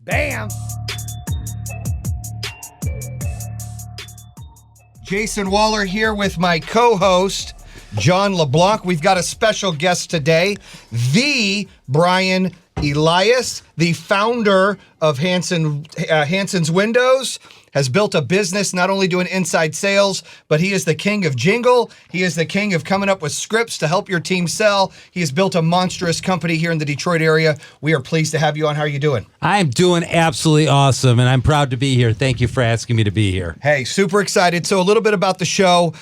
Bam! Jayson Waller here with my co-host, John LeBlanc. We've got a special guest today, the Brian Elias, the founder of Hanson's Windows, has built a business not only doing inside sales, but he is the king of jingle. He is the king of coming up with scripts to help your team sell. He has built a monstrous company here in the Detroit area. We are pleased to have you on. How are you doing? I'm doing absolutely awesome, and I'm proud to be here. Thank you for asking me to be here. Hey, super excited. So a little bit about the show.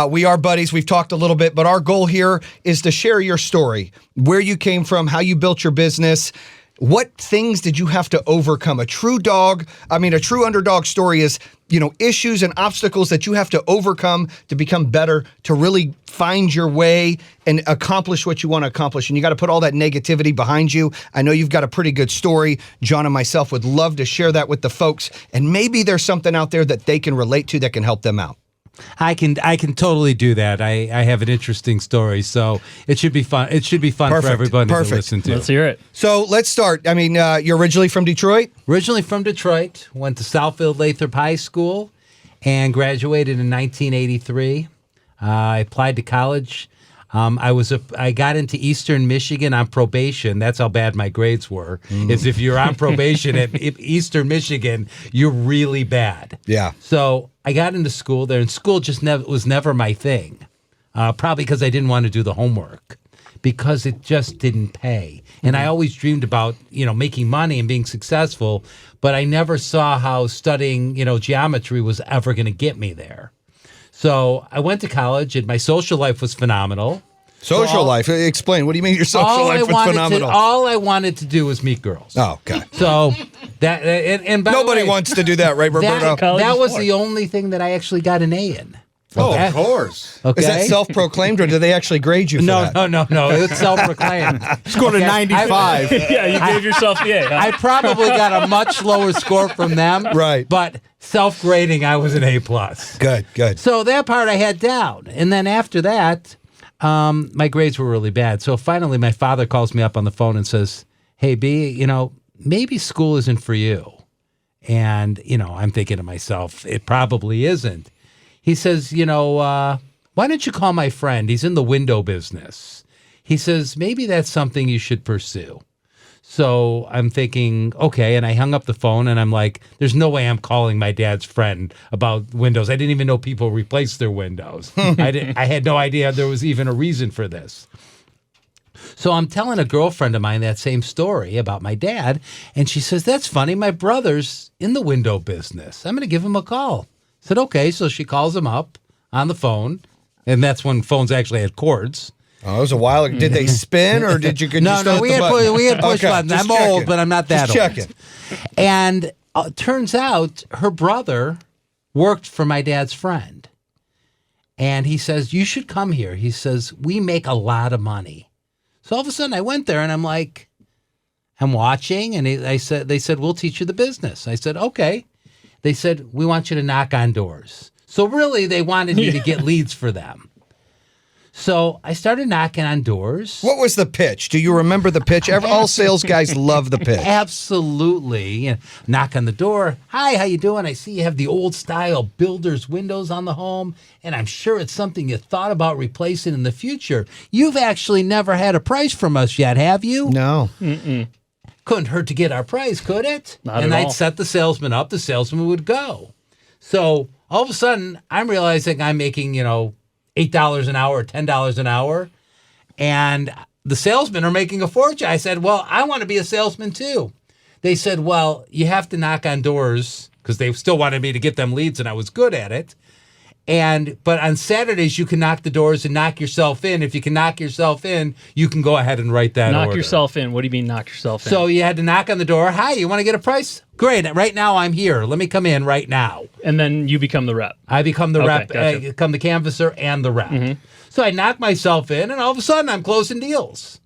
We are buddies. We've talked a little bit, but our goal here is to share your story, where you came from, how you built your business. What things did you have to overcome? A true underdog story is, issues and obstacles that you have to overcome to become better, to really find your way and accomplish what you want to accomplish. And you got to put all that negativity behind you. I know you've got a pretty good story. John and myself would love to share that with the folks. And maybe there's something out there that they can relate to that can help them out. I can totally do that. I have an interesting story, so it should be fun. It should be fun for everybody to listen to. Let's hear it. So let's start. You're originally from Detroit? Originally from Detroit, went to Southfield Lathrop High School and graduated in 1983. I applied to college. I got into Eastern Michigan on probation. That's how bad my grades were. Is if you're on probation at Eastern Michigan, you're really bad. Yeah. So I got into school there, and school just was never my thing. Probably because I didn't want to do the homework, because it just didn't pay. And I always dreamed about, making money and being successful, but I never saw how studying, geometry was ever going to get me there. So I went to college, and my social life was phenomenal. Social life? Explain. What do you mean your social life was phenomenal? All I wanted to do was meet girls. Oh, okay. So that and by nobody the way, wants to do that, right, Roberto? That was the only thing that I actually got an A in. Oh, of course. Okay. Is that self-proclaimed, or do they actually grade you for that? No. It's self-proclaimed. Scored a 95. Yeah, you gave yourself the A. Huh? I probably got a much lower score from them. Right. But self-grading, I was an A+. Good. So that part I had down. And then after that, my grades were really bad. So finally, my father calls me up on the phone and says, "Hey, B, maybe school isn't for you." And, I'm thinking to myself, it probably isn't. He says, why don't you call my friend? He's in the window business. He says, maybe that's something you should pursue. So I'm thinking, okay, and I hung up the phone, and I'm like, there's no way I'm calling my dad's friend about windows. I didn't even know people replace their windows. I had no idea there was even a reason for this. So I'm telling a girlfriend of mine that same story about my dad, and she says, that's funny, my brother's in the window business. I'm going to give him a call. I said, okay. So she calls him up on the phone, and that's when phones actually had cords. Oh, it was a while ago. Did they spin, or did you No, we had push buttons. I'm old, but I'm not that just old. Checking. And turns out her brother worked for my dad's friend. And he says, you should come here. He says, we make a lot of money. So all of a sudden I went there, and I'm like, I'm watching, and they said, we'll teach you the business. I said, okay. They said, we want you to knock on doors. So really, they wanted me to get leads for them. So I started knocking on doors. What was the pitch? Do you remember the pitch? All sales guys love the pitch. Absolutely. Knock on the door. Hi, how you doing? I see you have the old style builder's windows on the home, and I'm sure it's something you thought about replacing in the future. You've actually never had a price from us yet, have you? No. Mm-mm. Couldn't hurt to get our price, could it? Not and at I'd all. set the salesman up. The salesman would go. So all of a sudden, I'm realizing I'm making, $8 an hour or $10 an hour. And the salesmen are making a fortune. I said, well, I want to be a salesman too. They said, well, you have to knock on doors, because they still wanted me to get them leads, and I was good at it. But on Saturdays, you can knock the doors and knock yourself in. If you can knock yourself in, you can go ahead and write that Knock order. yourself in. What do you mean knock yourself in? So you had to knock on the door. Hi, you want to get a price? Great. Right now I'm here. Let me come in right now. And then you become the rep. I become the rep, gotcha. become the canvasser and the rep. Mm-hmm. So I knock myself in, and all of a sudden I'm closing deals.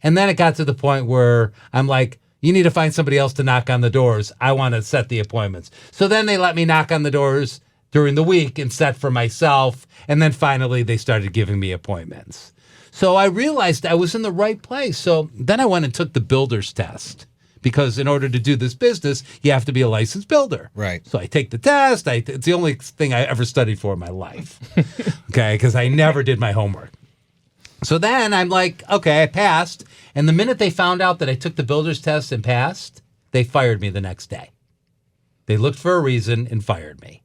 And then it got to the point where I'm like, you need to find somebody else to knock on the doors. I want to set the appointments. So then they let me knock on the doors during the week and set for myself. And then finally they started giving me appointments. So I realized I was in the right place. So then I went and took the builder's test, because in order to do this business, you have to be a licensed builder. Right. So I take the test. It's the only thing I ever studied for in my life. Okay, because I never did my homework. So then I'm like, okay, I passed. And the minute they found out that I took the builder's test and passed, they fired me the next day. They looked for a reason and fired me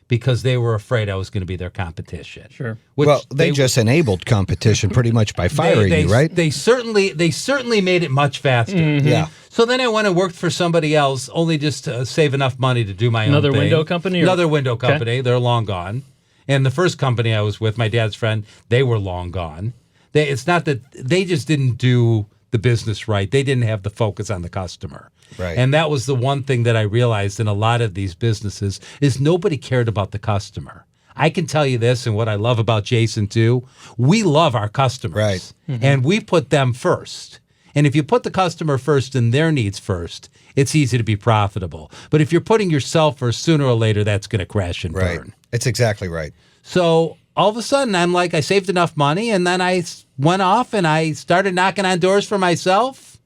because they were afraid I was going to be their competition. Sure. Which Well, they just enabled competition pretty much by firing you, right? They certainly made it much faster. Yeah. So then I went and worked for somebody else, only just to save enough money to do my own Another thing. window company? Or? Another window company. They're long gone. And the first company I was with, my dad's friend, they were long gone. It's not that they just didn't do the business right. They didn't have the focus on the customer. Right. And that was the one thing that I realized in a lot of these businesses is nobody cared about the customer. I can tell you this, and what I love about Jayson too, we love our customers. Right. And we put them first. And if you put the customer first and their needs first, it's easy to be profitable. But if you're putting yourself first, sooner or later, that's going to crash and Right. burn. It's exactly right. So all of a sudden, I'm like, I saved enough money, and then I went off and I started knocking on doors for myself,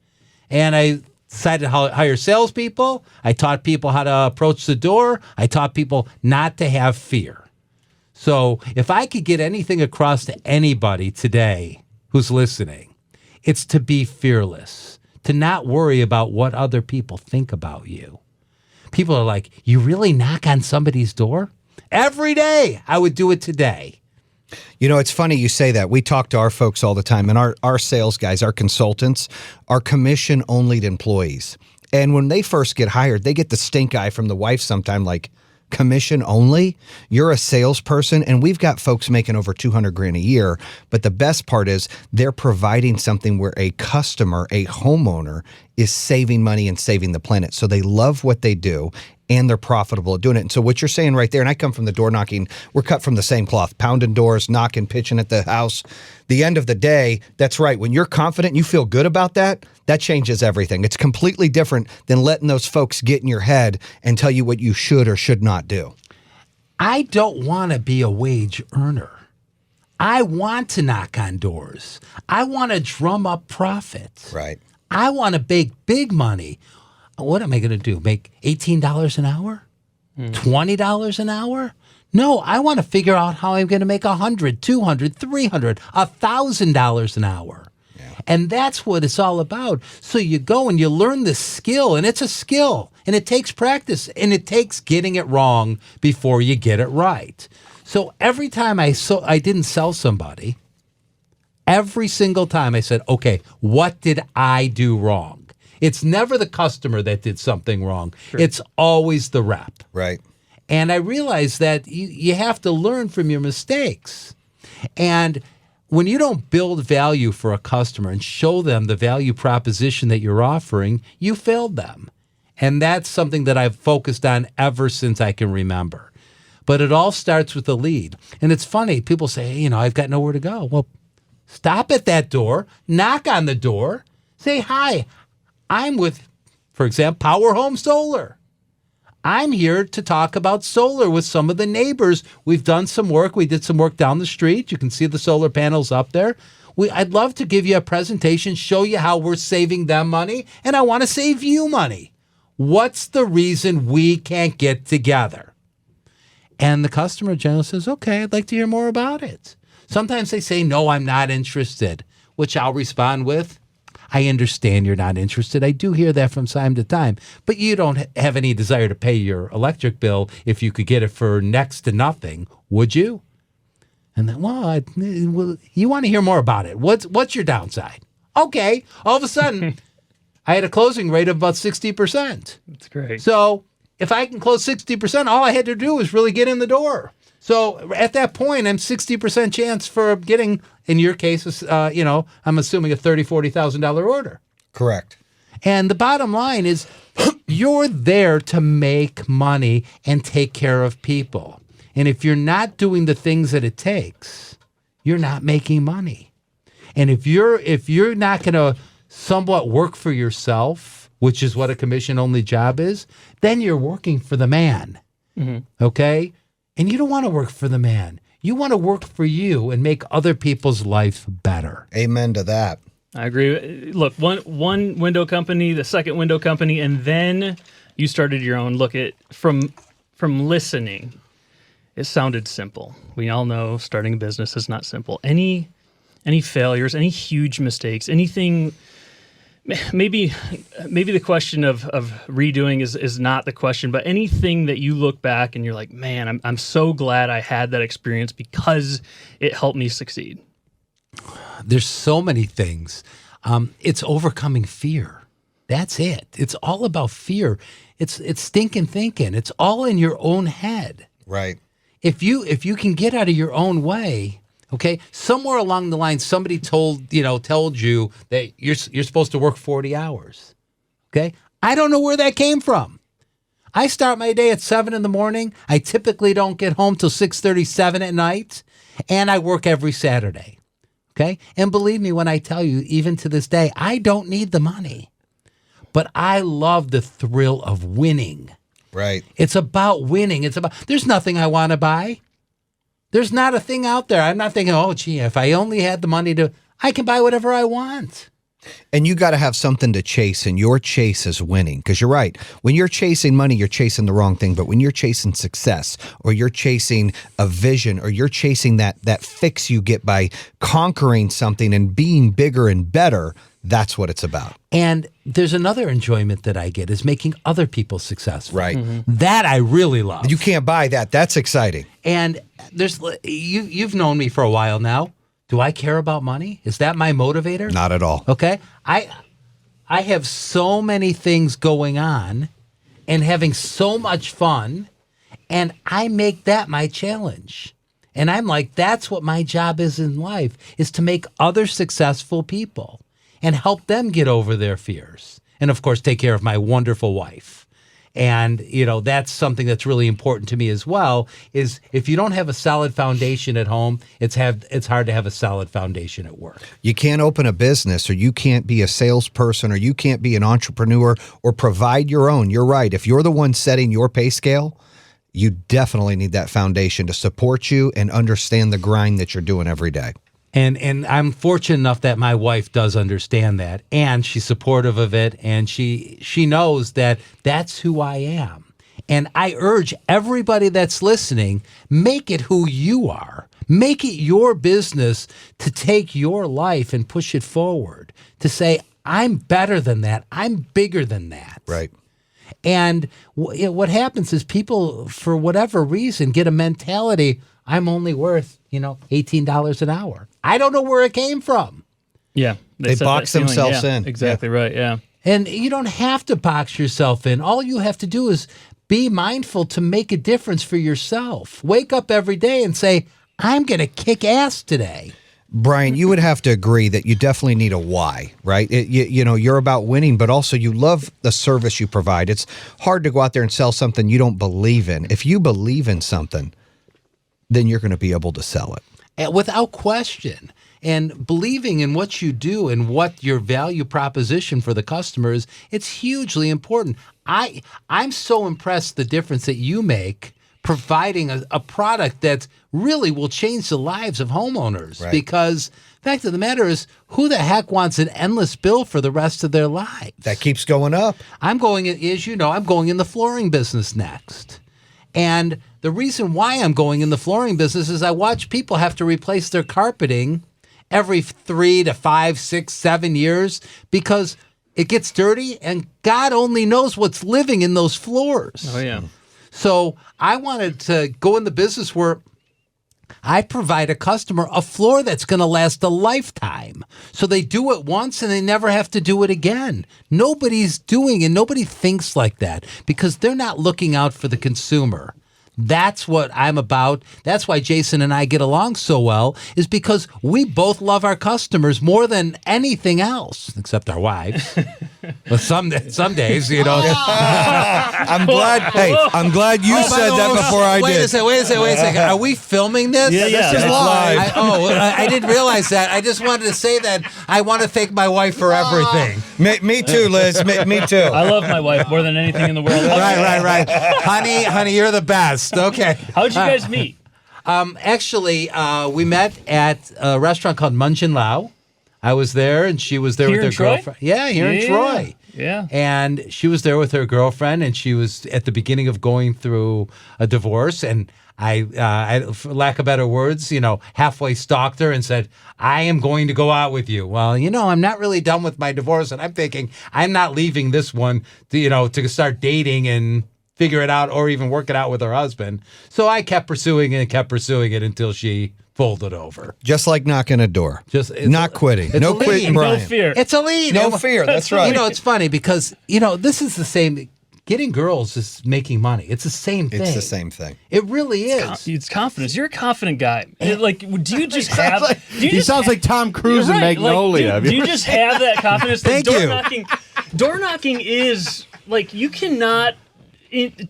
and I decided to hire salespeople. I taught people how to approach the door. I taught people not to have fear. So if I could get anything across to anybody today who's listening, it's to be fearless, to not worry about what other people think about you. People are like, you really knock on somebody's door? Every day. I would do it today. You know, it's funny you say that. We talk to our folks all the time, and our sales guys, our consultants, are commission-only employees. And when they first get hired, they get the stink eye from the wife sometime, like, commission only? You're a salesperson, and we've got folks making over $200,000 a year. But the best part is they're providing something where a customer, a homeowner, is saving money and saving the planet. So they love what they do, and they're profitable at doing it. And so what you're saying right there, and I come from the door knocking, we're cut from the same cloth, pounding doors, knocking, pitching at the house. The end of the day, that's right. When you're confident, you feel good about that, that changes everything. It's completely different than letting those folks get in your head and tell you what you should or should not do. I don't want to be a wage earner. I want to knock on doors. I want to drum up profits. Right. I want to make big money. What am I going to do? Make $18 an hour? $20 an hour? No, I want to figure out how I'm going to make $100, $200, $300, $1,000 an hour. Yeah. And that's what it's all about. So you go and you learn this skill, and it's a skill, and it takes practice, and it takes getting it wrong before you get it right. So every time I didn't sell somebody, every single time I said, okay, what did I do wrong? It's never the customer that did something wrong. Sure. It's always the rep. Right. And I realized that you have to learn from your mistakes. And when you don't build value for a customer and show them the value proposition that you're offering, you failed them. And that's something that I've focused on ever since I can remember. But it all starts with a lead. And it's funny. People say, hey, I've got nowhere to go. Well, stop at that door, knock on the door, say, hi, I'm with, for example, Power Home Solar. I'm here to talk about solar with some of the neighbors. We've done some work. We did some work down the street. You can see the solar panels up there. I'd love to give you a presentation, show you how we're saving them money, and I want to save you money. What's the reason we can't get together? And the customer generally says, okay, I'd like to hear more about it. Sometimes they say, no, I'm not interested, which I'll respond with, I understand you're not interested. I do hear that from time to time, but you don't have any desire to pay your electric bill if you could get it for next to nothing, would you? And then, well, you want to hear more about it. What's your downside? Okay. All of a sudden, I had a closing rate of about 60%. That's great. So if I can close 60%, all I had to do was really get in the door. So at that point, I'm 60% chance for getting, in your case, I'm assuming a $30,000, $40,000 order. Correct. And the bottom line is you're there to make money and take care of people. And if you're not doing the things that it takes, you're not making money. And if you're not going to somewhat work for yourself, which is what a commission-only job is, then you're working for the man. Mm-hmm. Okay? And you don't want to work for the man. You want to work for you and make other people's life better. Amen to that. I agree. Look, one window company, the second window company, and then you started your own. Look at from listening. It sounded simple. We all know starting a business is not simple. Any failures, any huge mistakes, anything. Maybe the question of redoing is not the question, but anything that you look back and you're like, man, I'm so glad I had that experience because it helped me succeed. There's so many things. It's overcoming fear. That's it. It's all about fear. It's stinking thinking. It's all in your own head. Right. If you can get out of your own way, okay, somewhere along the line, somebody told you that you're supposed to work 40 hours. Okay, I don't know where that came from. I start my day at 7 a.m. I typically don't get home till 6:37 at night, and I work every Saturday. Okay, and believe me when I tell you, even to this day, I don't need the money, but I love the thrill of winning. Right. It's about winning. There's nothing I want to buy. There's not a thing out there. I'm not thinking, oh, gee, if I only had the money I can buy whatever I want. And you got to have something to chase, and your chase is winning. Because you're right. When you're chasing money, you're chasing the wrong thing. But when you're chasing success, or you're chasing a vision, or you're chasing that fix you get by conquering something and being bigger and better, that's what it's about. And there's another enjoyment that I get is making other people successful. Right. Mm-hmm. That I really love. You can't buy that. That's exciting. And you've known me for a while now. Do I care about money? Is that my motivator? Not at all. Okay. I have so many things going on and having so much fun, and I make that my challenge. And I'm like, that's what my job is in life, is to make other successful people and help them get over their fears. And of course, take care of my wonderful wife. And, that's something that's really important to me as well, is if you don't have a solid foundation at home, it's hard to have a solid foundation at work. You can't open a business, or you can't be a salesperson, or you can't be an entrepreneur or provide your own. You're right. If you're the one setting your pay scale, you definitely need that foundation to support you and understand the grind that you're doing every day. And I'm fortunate enough that my wife does understand that, and she's supportive of it, and she knows that that's who I am. And I urge everybody that's listening, make it who you are. Make it your business to take your life and push it forward, to say, I'm better than that. I'm bigger than that. Right. And what happens is people, for whatever reason, get a mentality, I'm only worth, $18 an hour. I don't know where it came from. Yeah. They set box that ceiling. themselves Yeah, in. Exactly right. Yeah. And you don't have to box yourself in. All you have to do is be mindful to make a difference for yourself. Wake up every day and say, I'm going to kick ass today. Brian, you would have to agree that you definitely need a why, right? You're about winning, but also you love the service you provide. It's hard to go out there and sell something you don't believe in. If you believe in something, then you're going to be able to sell it. And without question. And believing in what you do and what your value proposition for the customer is, it's hugely important. I'm so impressed the difference that you make providing a product that really will change the lives of homeowners. Right. Because the fact of the matter is, who the heck wants an endless bill for the rest of their lives? That keeps going up. I'm going in the flooring business next. And the reason why I'm going in the flooring business is I watch people have to replace their carpeting every 3 to 5, 6, 7 years because it gets dirty and God only knows what's living in those floors. Oh, yeah. So I wanted to go in the business where I provide a customer a floor that's going to last a lifetime. So they do it once and they never have to do it again. Nobody's doing it. Nobody thinks like that because they're not looking out for the consumer. That's what I'm about. That's why Jayson and I get along so well, is because we both love our customers more than anything else, except our wives. But some days, I'm glad you said that before I did. Wait a second. Are we filming this? Yeah, This is that's live. I didn't realize that. I just wanted to say that I want to thank my wife for everything. Me too, Liz. Me too. I love my wife more than anything in the world. Right. Honey, you're the best. Okay. How'd you guys meet? Actually, we met at a restaurant called Munchin Lao. I was there, and she was there Here with her in Troy? girlfriend. Yeah, here in Troy. Yeah. And she was there with her girlfriend, and she was at the beginning of going through a divorce. And I, for lack of better words, halfway stalked her and said, I am going to go out with you. Well, I'm not really done with my divorce. And I'm thinking, I'm not leaving this one to start dating and figure it out or even work it out with her husband. So I kept pursuing it until she folded over. Just like knocking a door. Just not quitting. No quitting, Brian. No fear. It's a lead. No fear. That's right. It's funny because, this is the same. Getting girls is making money. It's the same thing. It's the same thing. It really is. It's confidence. You're a confidant guy. Do you just have? He sounds like Tom Cruise in Magnolia. Do you just have that confidence? That Thank you. Door knocking is like you cannot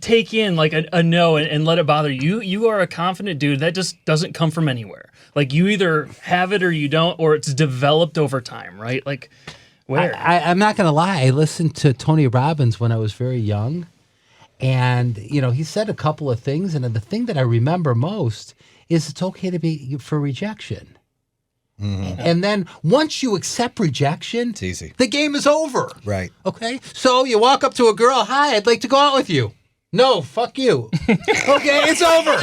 take in like a no and let it bother you. You are a confident dude. That just doesn't come from anywhere. Like you either have it or you don't, or it's developed over time, right? Like where? I'm not going to lie. I listened to Tony Robbins when I was very young. And, he said a couple of things. And the thing that I remember most is it's okay to be for rejection. Mm-hmm. And then once you accept rejection, it's easy. The game is over. Right. Okay. So you walk up to a girl, hi, I'd like to go out with you. No, fuck you. Okay, it's over.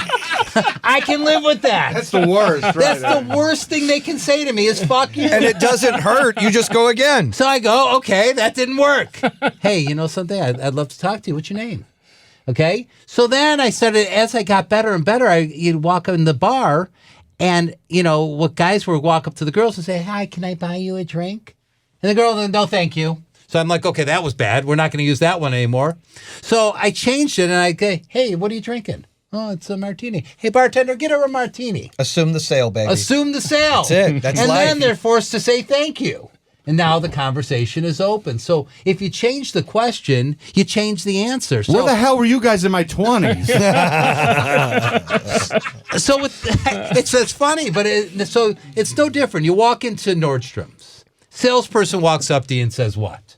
I can live with that. That's the worst. Right? That's the worst thing they can say to me is fuck you. And it doesn't hurt. You just go again. So I go, okay, that didn't work. Hey, you know something? I'd love to talk to you. What's your name? Okay. So then I started, as I got better and better, you'd walk in the bar and, what guys would walk up to the girls and say, hi, can I buy you a drink? And the girl, no, thank you. So I'm like, okay, that was bad. We're not going to use that one anymore. So I changed it and I go, hey, what are you drinking? Oh, it's a martini. Hey, bartender, get her a martini. Assume the sale, baby. Assume the sale. That's it. That's and life. then they're forced to say thank you. And now the conversation is open. So if you change the question, you change the answer. So, where the hell were you guys in my 20s? So it's funny, but so it's no different. You walk into Nordstrom's. Salesperson walks up to you and says what?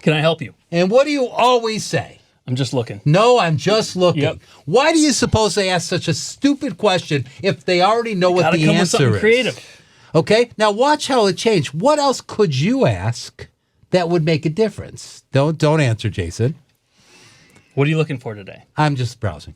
Can I help you? And what do you always say? I'm just looking. No, I'm just looking. Yep. Why do you suppose they ask such a stupid question if they already know what the come with answer something is? creative. Okay, now watch how it changed. What else could you ask that would make a difference? Don't answer, Jason. What are you looking for today? I'm just browsing.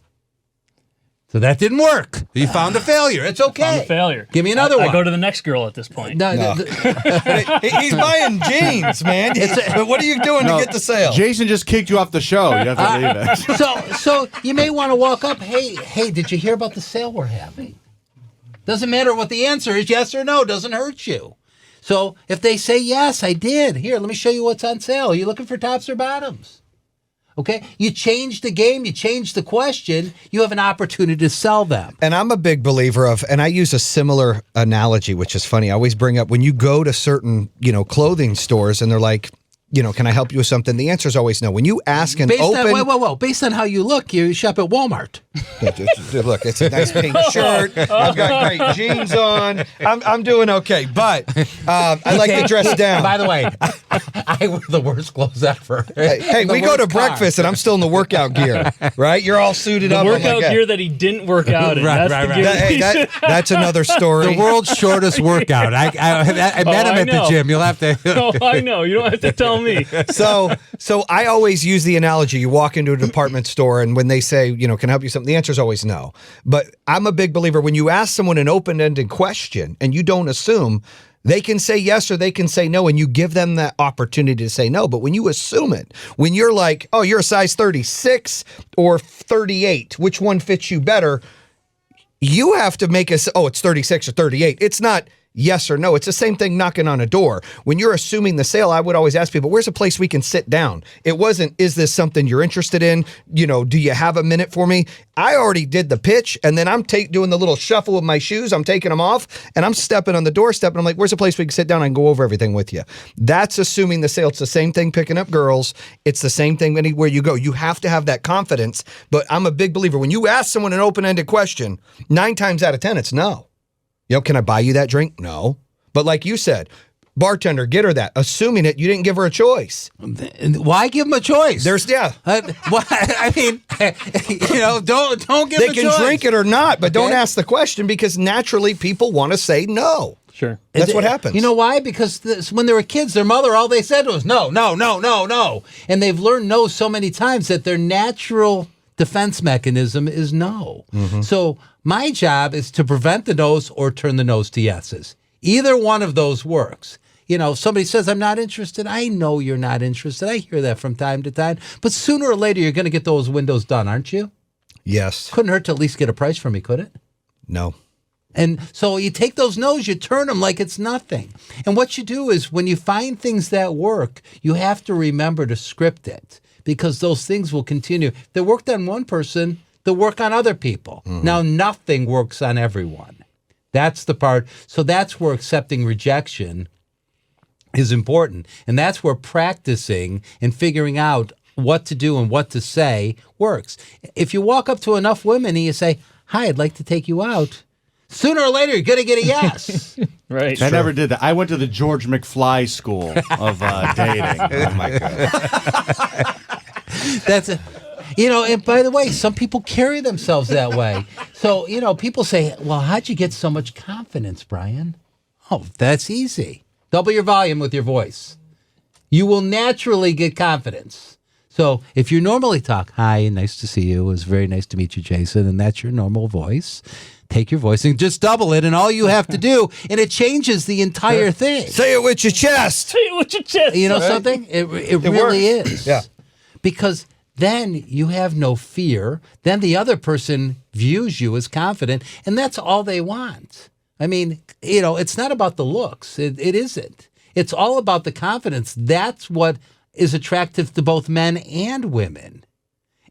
So that didn't work. You found a failure. It's okay. Found a failure. Give me another one. I go to the next girl at this point. No. He's buying jeans, man. But what are you doing to get the sale? Jason just kicked you off the show. You have to leave it. So you may want to walk up. Hey, did you hear about the sale we're having? Doesn't matter what the answer is, yes or no, doesn't hurt you. So if they say, yes, I did. Here, let me show you what's on sale. Are you looking for tops or bottoms? Okay, you change the game, you change the question, you have an opportunity to sell them. And I'm a big believer of, and I use a similar analogy, which is funny. I always bring up when you go to certain, clothing stores and they're like, can I help you with something? The answer is always no. When you ask an open... Based on how you look, you shop at Walmart. Look, it's a nice pink shirt. I've got great jeans on. I'm doing okay, but I like to dress down. By the way, I wear the worst clothes ever. Hey, we go to breakfast and I'm still in the workout gear, right? You're all suited up. The workout gear that he didn't work out in. Right. That's another story. The world's shortest workout. I met him at the gym. You'll have to... Oh, I know. You don't have to tell me. So I always use the analogy. You walk into a department store and when they say, can I help you with something? The answer is always no. But I'm a big believer when you ask someone an open-ended question and you don't assume, they can say yes or they can say no, and you give them that opportunity to say no. But when you assume it, when you're like, oh, you're a size 36 or 38, which one fits you better? You have to make it's 36 or 38. It's not yes or no. It's the same thing knocking on a door. When you're assuming the sale, I would always ask people, where's a place we can sit down? It wasn't, is this something you're interested in? Do you have a minute for me? I already did the pitch, and then I'm doing the little shuffle with my shoes. I'm taking them off, and I'm stepping on the doorstep, and I'm like, where's a place we can sit down and go over everything with you? That's assuming the sale. It's the same thing picking up girls. It's the same thing anywhere you go. You have to have that confidence, but I'm a big believer. When you ask someone an open-ended question, 9 times out of 10, it's no. Can I buy you that drink? No. But like you said, bartender, get her that. Assuming it, you didn't give her a choice. Why give them a choice? Don't give them They can drink it or not, but don't ask the question because naturally people want to say no. Sure. That's what happens. You know why? Because when they were kids, their mother, all they said was no, no, no, no, no. And they've learned no so many times that their natural defense mechanism is no. So my job is to prevent the no's or turn the no's to yeses. Either one of those works. You know, if somebody says, I'm not interested, I know you're not interested. I hear that from time to time. But sooner or later, you're going to get those windows done, aren't you? Yes. Couldn't hurt to at least get a price from me, could it? No. And so you take those no's, you turn them like it's nothing. And what you do is when you find things that work, you have to remember to script it because those things will continue. If they worked on one person, they'll work on other people. Now, nothing works on everyone. That's the part. So that's where accepting rejection is important. And that's where practicing and figuring out what to do and what to say works. If you walk up to enough women and you say, hi, I'd like to take you out, sooner or later, you're going to get a yes. Right. I never did that. I went to the George McFly school of dating. Oh, my God. That's a, and by the way, some people carry themselves that way. So, people say, well, how'd you get so much confidence, Brian? Oh, that's easy. Double your volume with your voice. You will naturally get confidence. So if you normally talk, hi, nice to see you. It was very nice to meet you, Jayson. And that's your normal voice. Take your voice and just double it. And all you have to do, and it changes the entire thing. Say it with your chest. Say it with your chest. You know something? It really is. Yeah. Because then you have no fear. Then the other person views you as confident. And that's all they want. I mean, it's not about the looks. It isn't. It's all about the confidence. That's what is attractive to both men and women.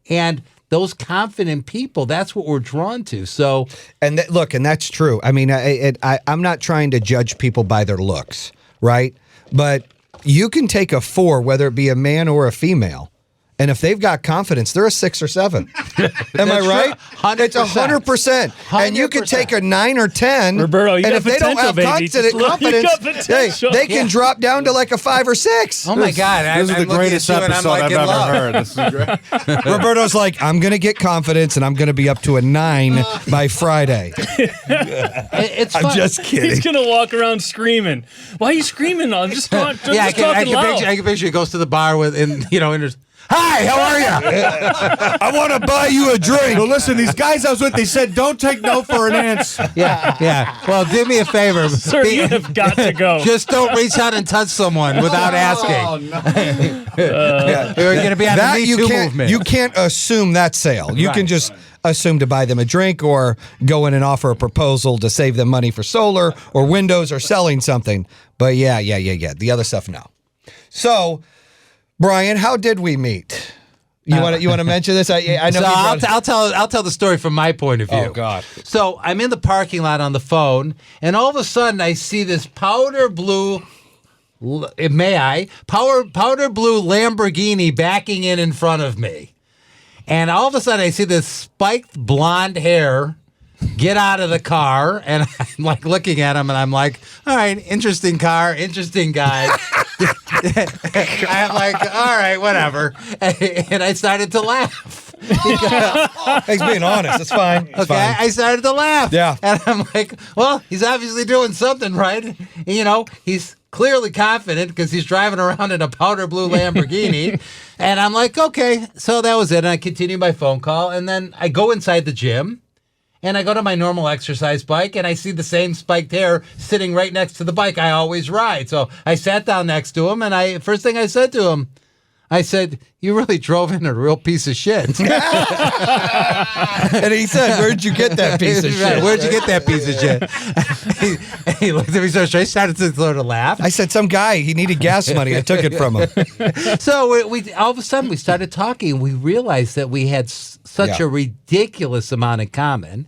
And those confident people, that's what we're drawn to. So, and that's true. I mean, I'm not trying to judge people by their looks, right? But you can take a 4, whether it be a man or a female, and if they've got confidence, they're a 6 or 7. Am I right? 100%. It's 100%. And you can take a 9 or 10, Roberto, you and got if they don't potential, have baby. confidence, they can drop down to like a 5 or 6. oh my God. This is the greatest episode I've ever heard. This is great. Roberto's like, I'm going to get confidence, and I'm going to be up to a 9 by Friday. It's I'm fun. just kidding. He's gonna walk around screaming. Why are you screaming? I'm just talking I talking loud. can picture he goes to the bar with, and there's, hi, how are you? I want to buy you a drink. Well, listen, these guys I was with, they said, don't take no for an answer. Yeah. Well, do me a favor. Sir, you have got to go. Just don't reach out and touch someone without asking. No. We're going to be on the Me Too movement. You can't assume that sale. You can Right. just assume to buy them a drink or go in and offer a proposal to save them money for solar or windows or selling something. But yeah. The other stuff, no. So, Brian, how did we meet? You want to mention this? I know. So I'll tell the story from my point of view. Oh God! So I'm in the parking lot on the phone, and all of a sudden I see this powder blue Lamborghini backing in front of me, and all of a sudden I see this spiked blonde hair get out of the car, and I'm like looking at him, and I'm like, all right, interesting car, interesting guy. I'm like, all right, whatever. And I started to laugh. He's being honest. It's fine. It's fine. I started to laugh. Yeah. And I'm like, well, he's obviously doing something right. He's clearly confident because he's driving around in a powder blue Lamborghini. And I'm like, okay. So that was it. And I continue my phone call. And then I go inside the gym. And I go to my normal exercise bike, and I see the same spiked hair sitting right next to the bike I always ride. So I sat down next to him, and first thing I said to him, I said, you really drove in a real piece of shit. And he said, where'd you get that piece of shit? Where'd you get that piece of shit? he looked at me so straight, started to sort of laugh. I said, some guy, he needed gas money. I took it from him. So we all of a sudden we started talking, and we realized that we had such a ridiculous amount in common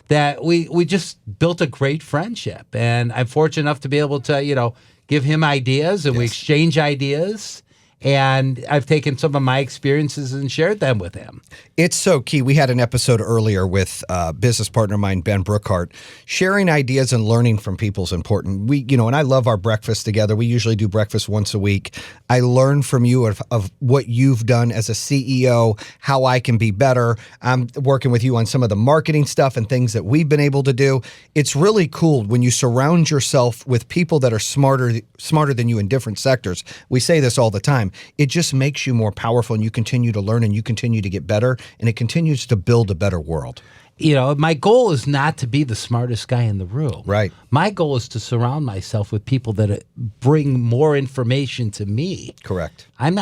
that we just built a great friendship. And I'm fortunate enough to be able to, give him ideas, and we exchange ideas. And I've taken some of my experiences and shared them with him. It's so key. We had an episode earlier with business partner of mine, Ben Brookhart. Sharing ideas and learning from people is important. And I love our breakfast together. We usually do breakfast once a week. I learn from you of what you've done as a CEO, how I can be better. I'm working with you on some of the marketing stuff and things that we've been able to do. It's really cool when you surround yourself with people that are smarter than you in different sectors. We say this all the time. It just makes you more powerful, and you continue to learn and you continue to get better, and it continues to build a better world. My goal is not to be the smartest guy in the room. Right. My goal is to surround myself with people that bring more information to me. Correct. I'm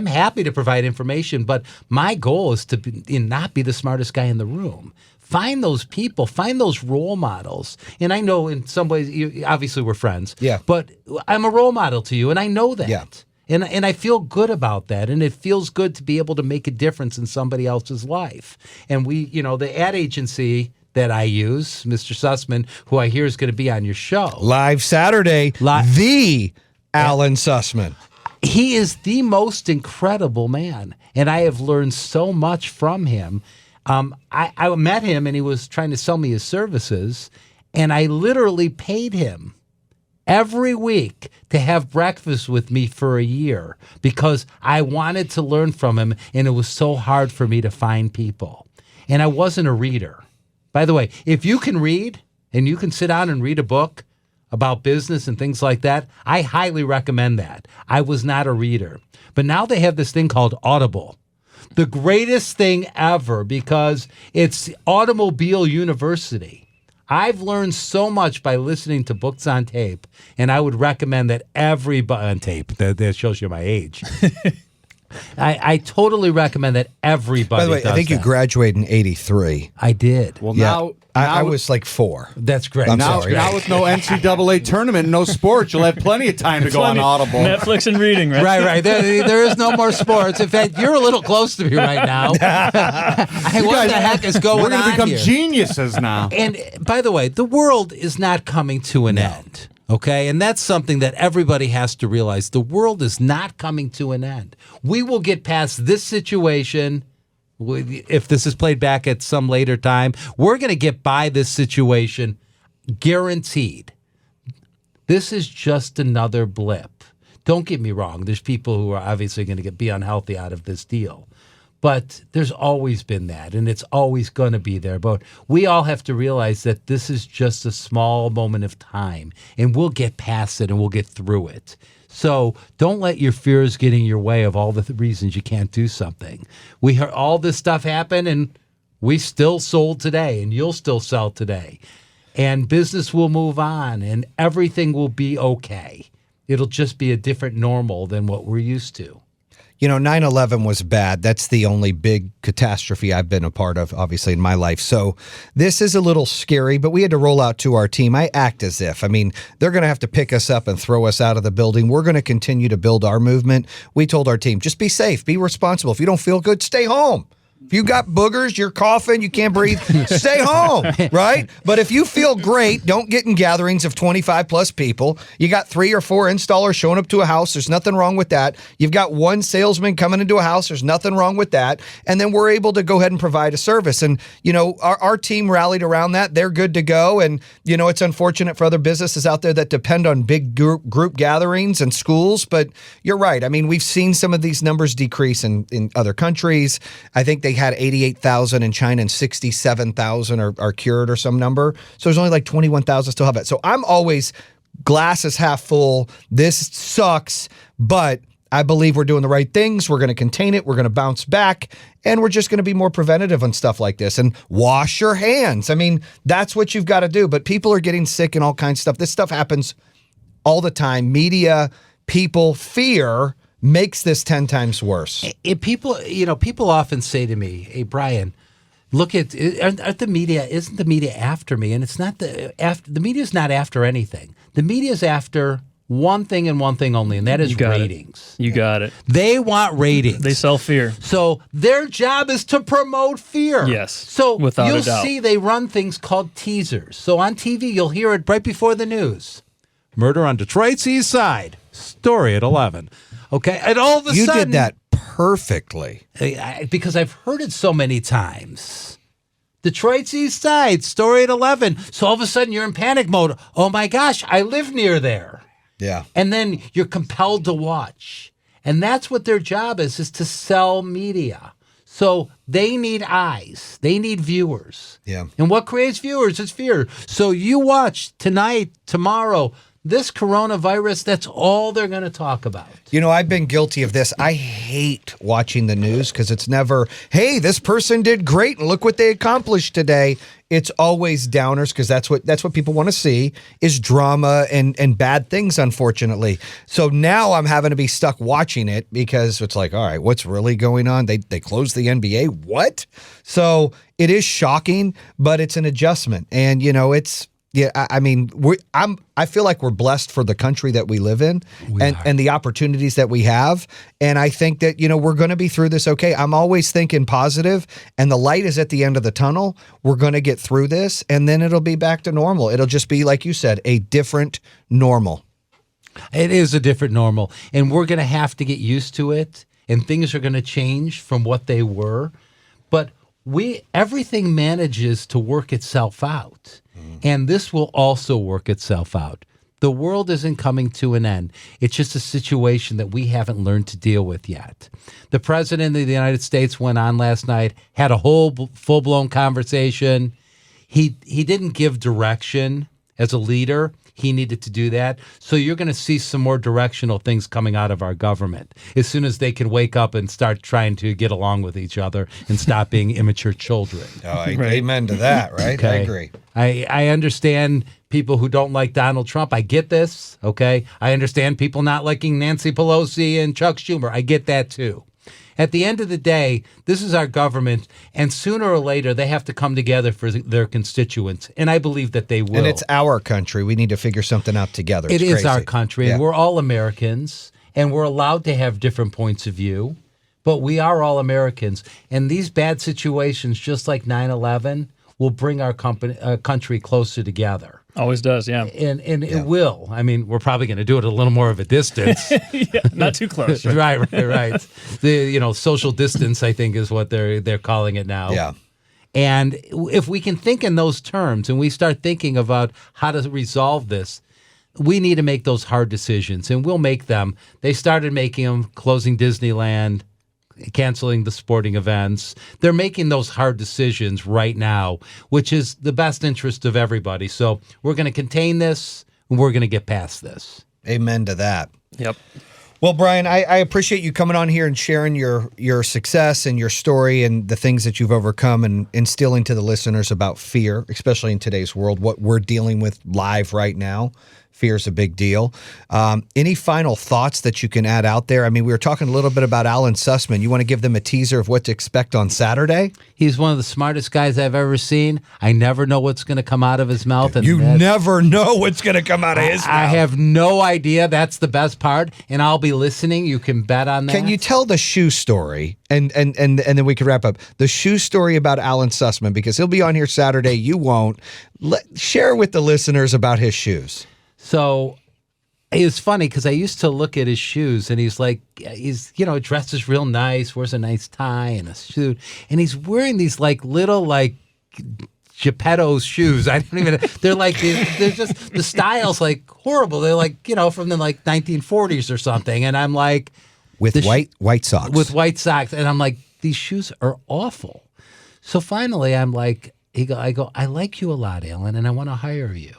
happy to provide information, but my goal is to not be the smartest guy in the room. Find those people, find those role models. And I know in some ways, obviously we're friends. Yeah. But I'm a role model to you, and I know that. Yeah. And I feel good about that. And it feels good to be able to make a difference in somebody else's life. And the ad agency that I use, Mr. Sussman, who I hear is going to be on your show. Live Saturday, the Alan Sussman. He is the most incredible man. And I have learned so much from him. I met him, and he was trying to sell me his services. And I literally paid him every week to have breakfast with me for a year because I wanted to learn from him, and it was so hard for me to find people. And I wasn't a reader. By the way, if you can read and you can sit down and read a book about business and things like that, I highly recommend that. I was not a reader. But now they have this thing called Audible. The greatest thing ever because it's Automobile University. I've learned so much by listening to books on tape, and I would recommend that everybody on tape. That shows you my age. I totally recommend that everybody. By the way, I think you graduated in '83. I did. Well, Yeah. now I was like 4. That's great. I'm now, sorry. now with no NCAA tournament, no sports, you'll have plenty of time to go on Audible. Netflix and reading, right? Right. There is no more sports. In fact, you're a little close to me right now. What the heck is going on We're going to become here? geniuses now. And by the way, the world is not coming to an end. Okay, and that's something that everybody has to realize. The world is not coming to an end. We will get past this situation. If this is played back at some later time, we're going to get by this situation, guaranteed. This is just another blip. Don't get me wrong. There's people who are obviously going to be unhealthy out of this deal. But there's always been that, and it's always going to be there. But we all have to realize that this is just a small moment of time, and we'll get past it, and we'll get through it. So don't let your fears get in your way of all the reasons you can't do something. We heard all this stuff happen, and we still sold today, and you'll still sell today. And business will move on, and everything will be okay. It'll just be a different normal than what we're used to. 9/11 was bad. That's the only big catastrophe I've been a part of, obviously, in my life. So this is a little scary, but we had to roll out to our team. I act as if. They're going to have to pick us up and throw us out of the building. We're going to continue to build our movement. We told our team, just be safe, be responsible. If you don't feel good, stay home. If you got boogers, you're coughing, you can't breathe, stay home, right? But if you feel great, don't get in gatherings of 25 plus people. You got 3 or 4 installers showing up to a house. There's nothing wrong with that. You've got 1 salesman coming into a house. There's nothing wrong with that. And then we're able to go ahead and provide a service. And, our team rallied around that. They're good to go. And, it's unfortunate for other businesses out there that depend on big group gatherings and schools. But you're right. We've seen some of these numbers decrease in other countries. I think they had 88,000 in China and 67,000 are cured or some number. So there's only like 21,000 still have it. So I'm always glass is half full. This sucks, but I believe we're doing the right things. We're going to contain it. We're going to bounce back, and we're just going to be more preventative on stuff like this and wash your hands. That's what you've got to do. But people are getting sick and all kinds of stuff. This stuff happens all the time. Media, people, fear makes this 10 times worse. People often say to me, "Hey, Brian, look at aren't the media? Isn't the media after me?" And it's not the media's not after anything. The media's after one thing and one thing only, and that is ratings. You got it. They want ratings. They sell fear. So their job is to promote fear. Yes. So without you'll a doubt. see they run things called teasers. So on TV, you'll hear it right before the news. Murder on Detroit's East Side. Story at 11. Okay. And all of a You sudden. did that perfectly. Because I've heard it so many times. Detroit's East Side, story at 11. So all of a sudden you're in panic mode. Oh my gosh, I live near there. Yeah. And then you're compelled to watch. And that's what their job is to sell media. So they need eyes. They need viewers. Yeah. And what creates viewers is fear. So you watch tonight, tomorrow, this coronavirus, that's all they're going to talk about. You know, I've been guilty of this. I hate watching the news because it's never, hey, this person did great and look what they accomplished today. It's always downers because that's what people want to see is drama and bad things, unfortunately. So now I'm having to be stuck watching it because it's like, all right, what's really going on? They closed the NBA. What? So it is shocking, but it's an adjustment. And, you know, I mean, I feel like we're blessed for the country that we live in and the opportunities that we have. And I think that, you know, we're going to be through this okay. I'm always thinking positive, and the light is at the end of the tunnel. We're going to get through this, and then it'll be back to normal. It'll just be, like you said, a different normal. It is a different normal, and we're going to have to get used to it, and things are going to change from what they were. But everything manages to work itself out. And this will also work itself out. The world isn't coming to an end. It's just a situation that we haven't learned to deal with yet. The president of the United States went on last night, had a whole full-blown conversation. He didn't give direction as a leader. He needed to do that. So you're going to see some more directional things coming out of our government as soon as they can wake up and start trying to get along with each other and stop being immature children. Amen to that, right? Okay. I agree. I understand people who don't like Donald Trump. I get this, okay? I understand people not liking Nancy Pelosi and Chuck Schumer. I get that too. At the end of the day, this is our government, and sooner or later, they have to come together for their constituents, and I believe that they will. And it's our country. We need to figure something out together. It is crazy. our country, and we're all Americans, and we're allowed to have different points of view, but we are all Americans, and these bad situations, just like 9/11, will bring our country closer together. Always does, yeah. And it will. I mean, we're probably going to do it a little more of a distance. Yeah, not too close. Right. The social distance, I think, is what they're calling it now. Yeah. And if we can think in those terms and we start thinking about how to resolve this, we need to make those hard decisions, and we'll make them. They started making them, closing Disneyland, canceling the sporting events. They're making those hard decisions right now, which is the best interest of everybody. So we're going to contain this, and we're going to get past this. Amen to that. Yep. Well, Brian, I appreciate you coming on here and sharing your success and your story and the things that you've overcome and instilling to the listeners about fear, especially in today's world, what we're dealing with live right now. Fear is a big deal. Any final thoughts that you can add out there? I mean, we were talking a little bit about Alan Sussman. You want to give them a teaser of what to expect on Saturday? He's one of the smartest guys I've ever seen. I never know what's going to come out of his mouth. And You never know what's going to come out of his mouth. I have no idea. That's the best part. And I'll be listening. You can bet on that. Can you tell the shoe story? And then we can wrap up. The shoe story about Alan Sussman, because he'll be on here Saturday. You won't. Share with the listeners about his shoes. So it was funny because I used to look at his shoes, and he's dresses real nice, wears a nice tie and a suit, and he's wearing these little Geppetto's shoes. I don't even. They're they're just the style's horrible. They're from the 1940s or something, and I'm like, with white socks. With white socks, and I'm like, these shoes are awful. So finally, I'm like, I go, I like you a lot, Alan, and I want to hire you.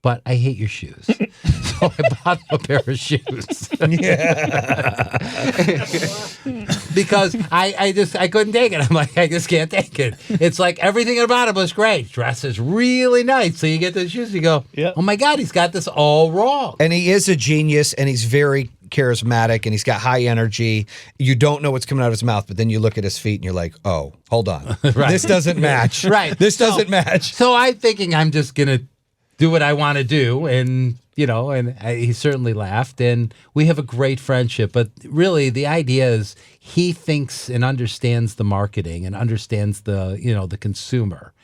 But I hate your shoes. So I bought him a pair of shoes. Yeah. Because I couldn't take it. I'm like, I just can't take it. It's like everything about him was great. Dress is really nice. So you get the shoes, you go, oh my God, he's got this all wrong. And he is a genius, and he's very charismatic, and he's got high energy. You don't know what's coming out of his mouth, but then you look at his feet and you're like, oh, hold on. Right. This doesn't match. Right. This doesn't match. So I'm thinking I'm just going to do what I want to do. And, he certainly laughed, and we have a great friendship. But really the idea is he thinks and understands the marketing and understands the consumer.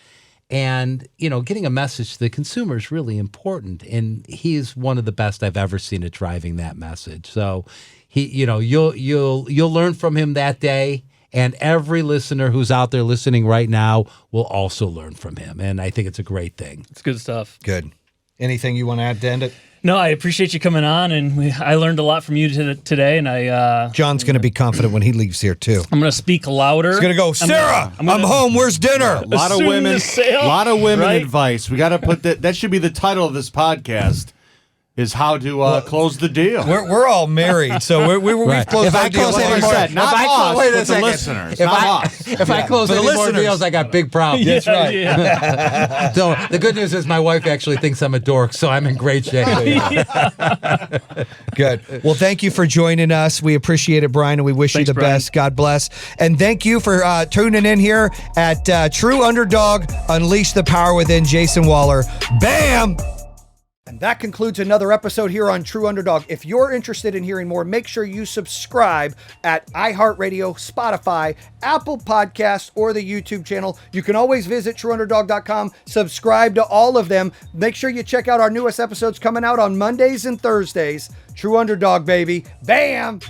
And, getting a message to the consumer is really important. And he's one of the best I've ever seen at driving that message. So you'll learn from him that day. And every listener who's out there listening right now will also learn from him. And I think it's a great thing. It's good stuff. Good. Anything you want to add to end it? No, I appreciate you coming on, and I learned a lot from you today. And John's going to be confident when he leaves here too. I'm going to speak louder. He's going to go, Sarah, I'm home. Where's dinner? A lot of Assume women, the sale, right? advice. We got to put that should be the title of this podcast. Is how to close the deal. We're all married, so we've closed If our I deal. close any more, Not us, wait a but the second. listeners. If I close For the any more listeners. deals, I got big problems. That's right. Yeah. So the good news is my wife actually thinks I'm a dork, so I'm in great shape. Good. Well, thank you for joining us. We appreciate it, Brian, and we wish Thanks, you the Brian. best. God bless. And thank you for tuning in here at True Underdog, Unleash the Power Within, Jayson Waller. Bam! And that concludes another episode here on True Underdog. If you're interested in hearing more, make sure you subscribe at iHeartRadio, Spotify, Apple Podcasts, or the YouTube channel. You can always visit trueunderdog.com, subscribe to all of them. Make sure you check out our newest episodes coming out on Mondays and Thursdays. True Underdog, baby. Bam!